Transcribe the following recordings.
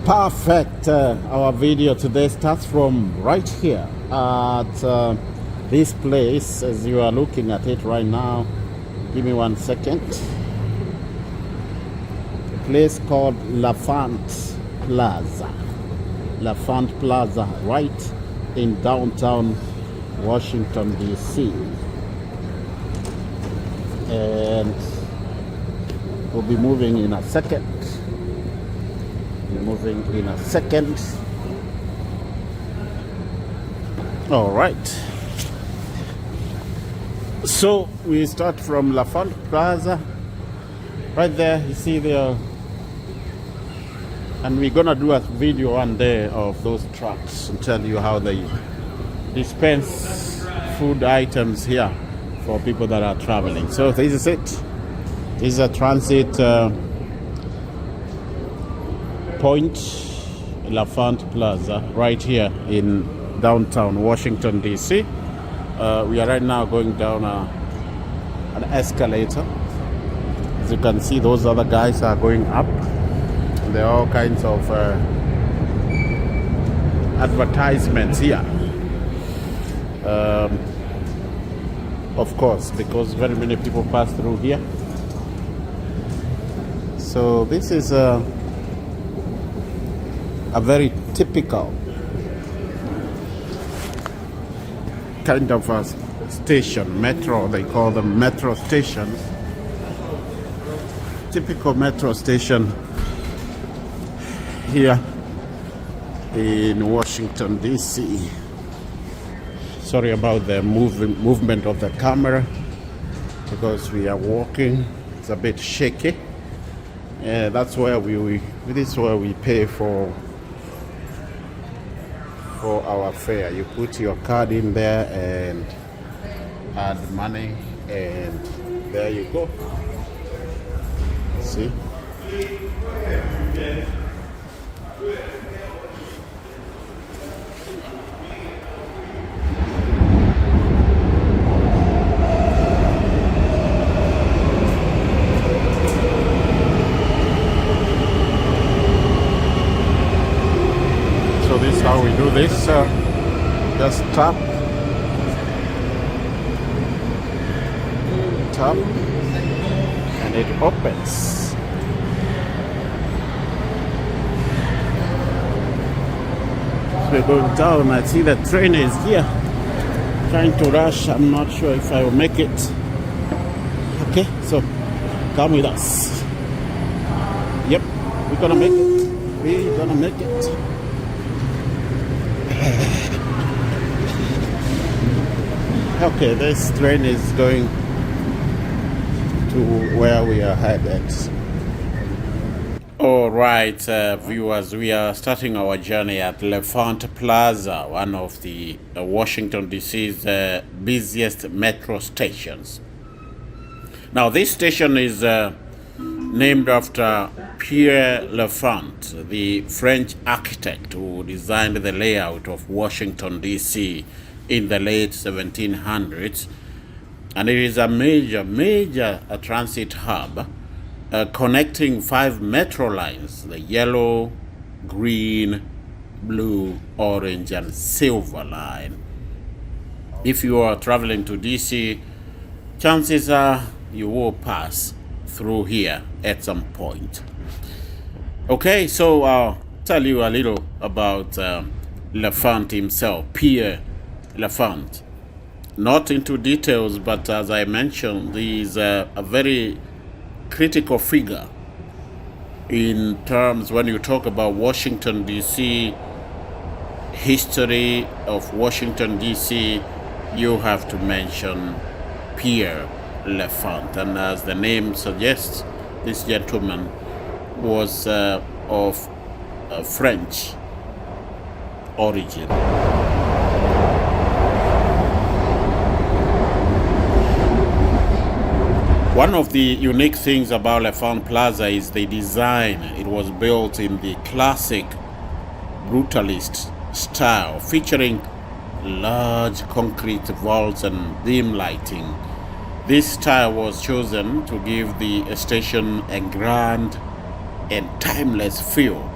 Perfect. Our video today starts from right here at this place as you are looking at it right now. Give me 1 second. A place called L'Enfant Plaza. L'Enfant Plaza, right in downtown Washington, D.C. And we'll be moving in a second. All right. So we start from L'Enfant Plaza. Right there, you see there. And we're gonna do a video one day of those trucks and tell you how they dispense food items here for people that are traveling. So this is it. This is a transit point, L'Enfant Plaza, right here in downtown Washington, D.C. We are right now going down an escalator. As you can see, those other guys are going up. There are all kinds of advertisements here. Of course, because very many people pass through here. So this is a very typical kind of a station, metro, they call them metro stations. Typical metro station here in Washington, D.C. Sorry about the movement of the camera because we are walking. It's a bit shaky. That's where this is where we pay for our fare. You put your card in there and add money, and there you go. See? So this is how we do this. Just tap, and it opens. So we're going down. I see the train is here, trying to rush. I'm not sure if I will make it. Okay, so come with us. Yep, we're gonna make it. We're gonna make it. Okay, this train is going to where we are headed. All right, viewers, we are starting our journey at L'Enfant Plaza, one of the Washington, D.C.'s busiest metro stations. Now, this station is named after Pierre L'Enfant, the French architect who designed the layout of Washington, D.C. in the late 1700s. And it is a major transit hub connecting 5 metro lines: the yellow, green, blue, orange, and silver line. If you are traveling to D.C., chances are you will pass through here at some point. Okay, so I'll tell you a little about L'Enfant himself, Pierre L'Enfant. Not into details, but as I mentioned, he is a very critical figure in terms when you talk about Washington, D.C., history of Washington, D.C., you have to mention Pierre L'Enfant. And as the name suggests, this gentleman was of French origin. One of the unique things about L'Enfant Plaza is the design. It was built in the classic brutalist style, featuring large concrete vaults and dim lighting. This style was chosen to give the station a grand and timeless feel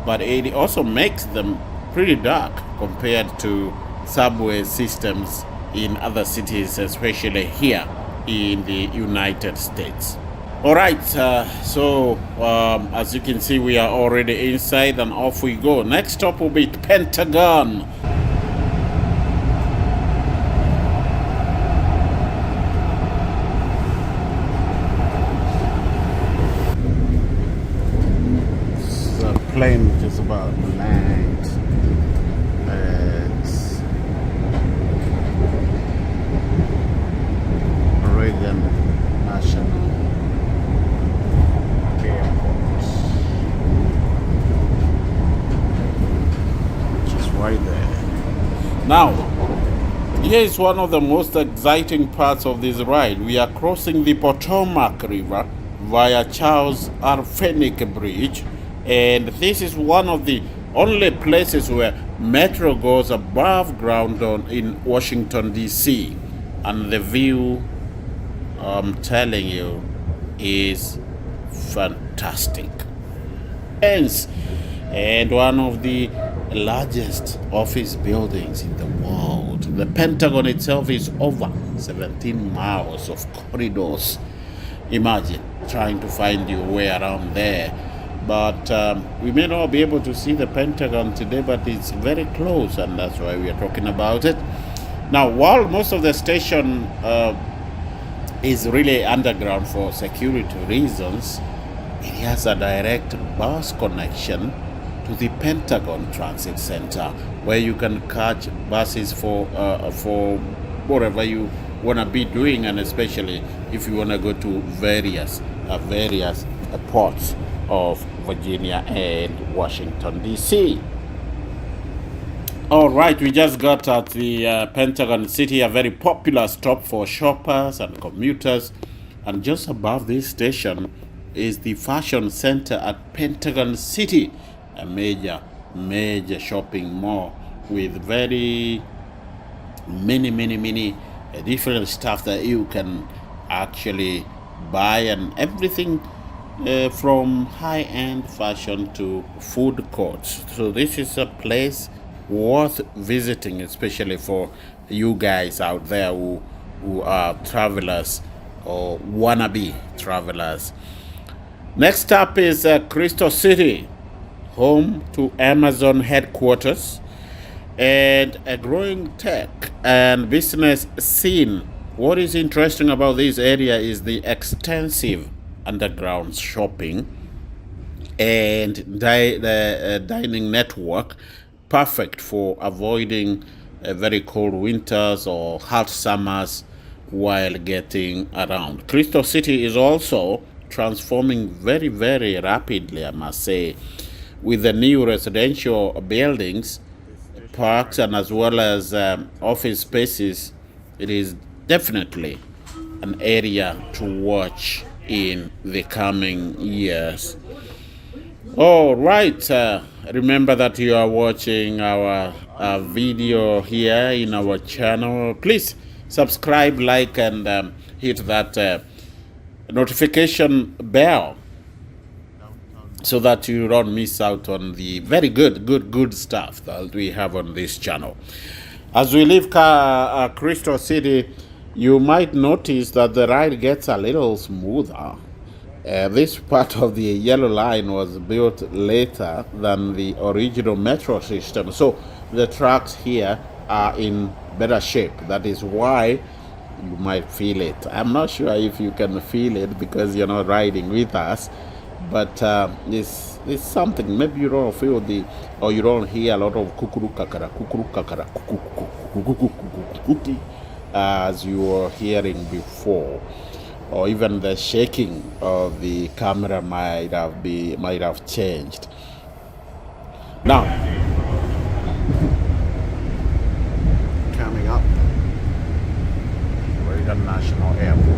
but it also makes them pretty dark compared to subway systems in other cities, especially here in the United States. All right, as you can see, we are already inside and off we go. Next stop will be Pentagon. The plane is about to land. It's Reagan National Airport, which is right there. Now, here is one of the most exciting parts of this ride. We are crossing the Potomac River via Charles R. Fenwick Bridge, and this is one of the only places where metro goes above ground in Washington, D.C. And the view, I'm telling you, is fantastic. And one of the largest office buildings in the world. The Pentagon itself is over 17 miles of corridors. Imagine trying to find your way around there. But we may not be able to see the Pentagon today, but it's very close, and that's why we are talking about it. Now, while most of the station is really underground for security reasons, it has a direct bus connection to the Pentagon Transit Center, where you can catch buses for whatever you want to be doing, and especially if you want to go to various ports of Virginia and Washington, D.C. All right, we just got at the Pentagon City, a very popular stop for shoppers and commuters. And just above this station is the fashion center at Pentagon City, a major shopping mall with very many different stuff that you can actually buy, and everything from high-end fashion to food courts. So this is a place worth visiting, especially for you guys out there who are travelers or wannabe travelers. Next up is Crystal City, home to Amazon headquarters and a growing tech and business scene. What is interesting about this area is the extensive underground shopping and the dining network, perfect for avoiding very cold winters or hot summers while getting around. Crystal City is also transforming very rapidly, I must say, with the new residential buildings, parks, and as well as office spaces. It is definitely an area to watch in the coming years. All right, remember that you are watching our video here in our channel. Please subscribe, like, and hit that notification bell so that you don't miss out on the very good stuff that we have on this channel. As we leave Crystal City, you might notice that the ride gets a little smoother. This part of the yellow line was built later than the original metro system, so the tracks here are in better shape. That is why you might feel it. I'm not sure if you can feel it because you're not riding with us, but it's something. Maybe you don't feel or you don't hear a lot of kukuru kakara as you were hearing before, or even the shaking of the camera might have changed. Now, coming up, Reagan National Airport.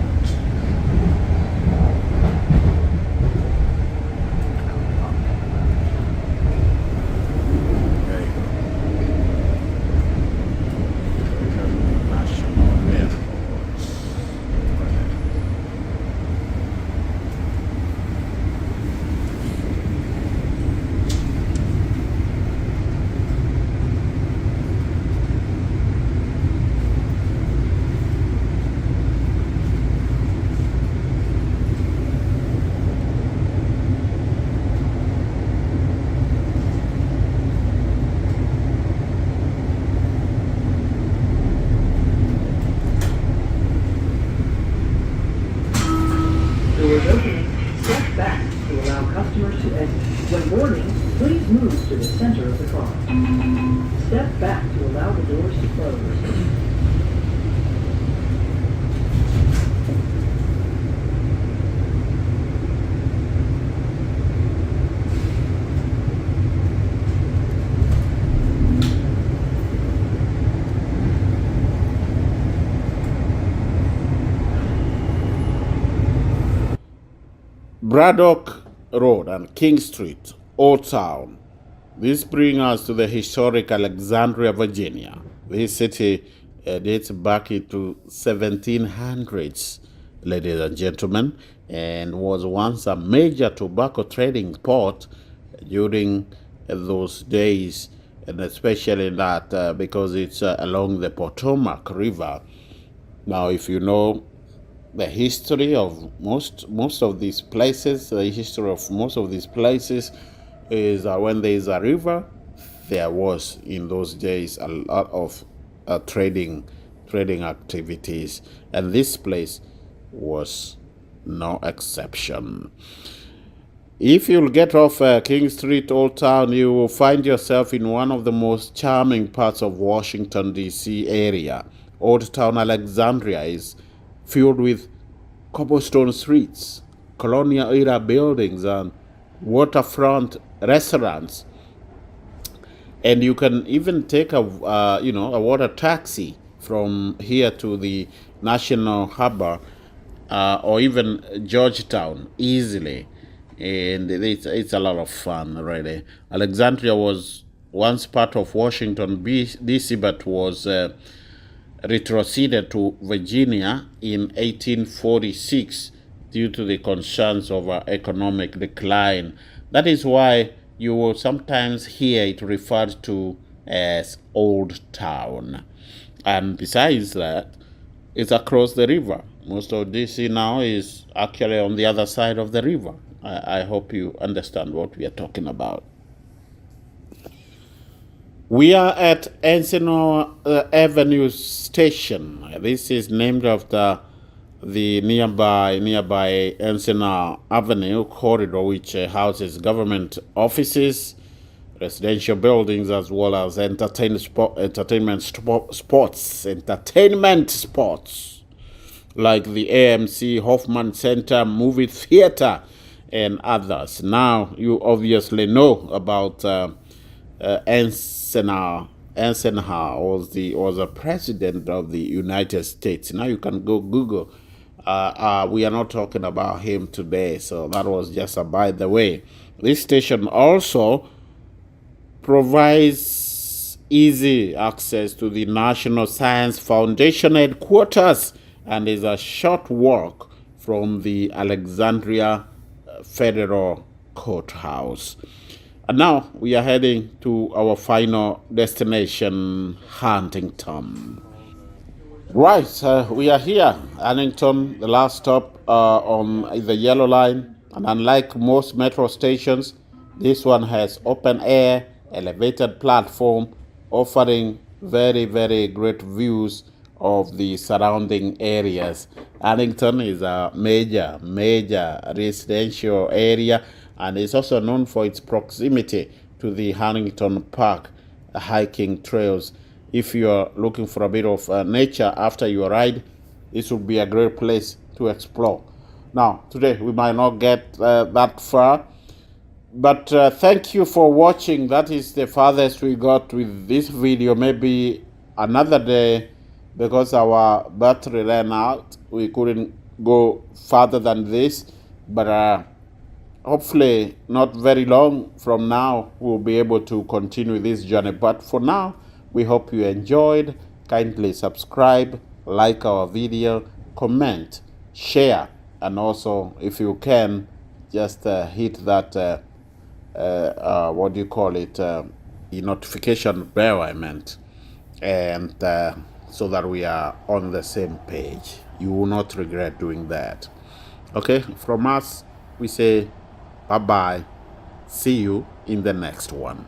doors opening, step back to allow customers to exit. When boarding, please move to the center of the car. Step back to allow the doors to close. Braddock Road and King Street, Old Town. This brings us to the historic Alexandria, Virginia. This city dates back into 1700s, ladies and gentlemen, and was once a major tobacco trading port during those days, and especially that because it's along the Potomac River. Now, if you know the history of most of these places, is when there is a river, there was in those days a lot of trading activities, and this place was no exception. If you'll get off King Street, Old Town, you will find yourself in one of the most charming parts of Washington, D.C. area. Old Town Alexandria is filled with cobblestone streets, colonial-era buildings, and waterfront restaurants. And you can even take a water taxi from here to the National Harbor or even Georgetown easily. And it's a lot of fun, really. Alexandria was once part of Washington, D.C., but was retroceded to Virginia in 1846 due to the concerns of economic decline. That is why you will sometimes hear it referred to as Old Town. And besides that, it's across the river. Most of DC now is actually on the other side of the river. I hope you understand what we are talking about. We are at Ensenada Avenue Station. This is named after the nearby Ensenada Avenue corridor, which houses government offices, residential buildings, as well as entertainment spots, like the AMC, Hoffman Center, movie theater, and others. Now, you obviously know about Eisenhower was a president of the United States. Now you can go Google. We are not talking about him today, so that was just a by the way. This station also provides easy access to the National Science Foundation headquarters and is a short walk from the Alexandria Federal Courthouse. And now we are heading to our final destination, Huntington. Right, we are here, Huntington, the last stop on the Yellow Line. And unlike most metro stations, this one has open air, elevated platform, offering very, very great views of the surrounding areas. Huntington is a major residential area, and it's also known for its proximity to the Huntington Park hiking trails. If you're looking for a bit of nature after your ride, this would be a great place to explore. Now, today we might not get that far, but thank you for watching. That is the farthest we got with this video. Maybe another day, because our battery ran out, we couldn't go further than this, but hopefully not very long from now we'll be able to continue this journey. But for now, we hope you enjoyed. Kindly subscribe, like our video, comment, share, and also if you can just hit that the notification bell, and so that we are on the same page. You will not regret doing that. Okay, from us we say bye-bye. See you in the next one.